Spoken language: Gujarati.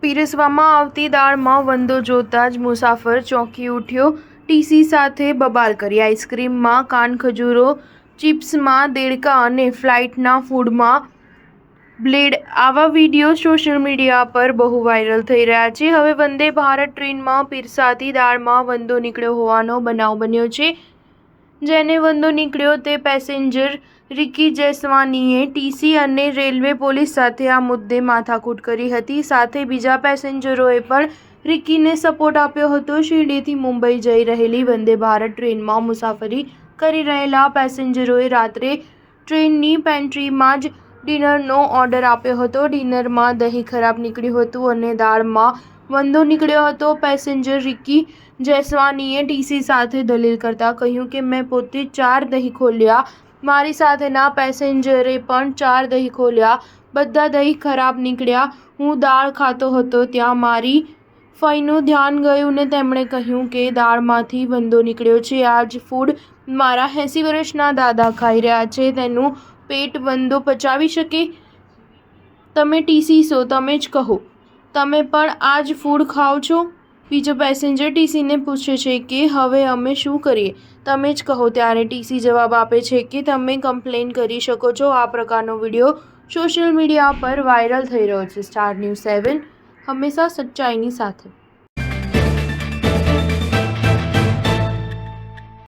પીરસવામાં આવતી દાળમાં વંદો જોતાં જ મુસાફર ચોંકી ઉઠ્યો। ટીસી સાથે બબાલ કરી। આઈસ્ક્રીમમાં કાનખજૂરો, ચિપ્સમાં દેડકા અને ફ્લાઇટના ફૂડમાં બ્લેડ। આવા વિડીયો સોશિયલ મીડિયા પર બહુ વાયરલ થઈ રહ્યા છે। હવે વંદે ભારત ટ્રેનમાં પીરસાતી દાળમાં વંદો નીકળ્યો હોવાનો બનાવ બન્યો છે। જેને વંદો નીકળ્યો તે પેસેન્જર રિકી જૈસવાનીએ ટીસી અને રેલવે પોલીસ સાથે આ મુદ્દે માથાકૂટ કરી હતી। સાથે બીજા પેસેન્જરોએ પણ રિકીને સપોર્ટ આપ્યો હતો। શિરડીથી મુંબઈ જઈ રહેલી વંદે ભારત ટ્રેનમાં મુસાફરી કરી રહેલા પેસેન્જરોએ રાત્રે ટ્રેનની પેન્ટ્રીમાં જ ડિનરનો ઓર્ડર આપ્યો હતો। ડિનરમાં દહીં ખરાબ નીકળ્યું હતું અને દાળમાં વંદો નીકળ્યો હતો। પેસેન્જર રિકી જૈસવાનીએ ટીસી સાથે દલીલ કરતા કહ્યું કે મેં પોતે 4 દહીં ખોલ્યા, મારી સાથેના પેસેન્જરે પણ 4 દહીં ખોલ્યા, બધા દહીં ખરાબ નીકળ્યા। હું દાળ ખાતો હતો ત્યાં મારી ફઈનું ધ્યાન ગયું ને તેમણે કહ્યું કે દાળમાંથી વંદો નીકળ્યો છે। આ જ ફૂડ મારા 80 વર્ષના દાદા ખાઈ રહ્યા છે, તેનું પેટ વંદો પચાવી શકે? તમે ટીસી છો, તમે જ કહો, તમે પણ આ જ ફૂડ ખાઓ છો? બીજો પેસેન્જર ટીસીને પૂછે છે કે હવે અમે શું કરીએ, તમે જ કહો। ત્યારે ટીસી જવાબ આપે છે કે તમે કમ્પ્લેન કરી શકો છો। આ પ્રકારનો વિડીયો સોશિયલ મીડિયા પર વાયરલ થઈ રહ્યો છે। સ્ટાર ન્યૂઝ 7 હંમેશા સચ્ચાઈની સાથે।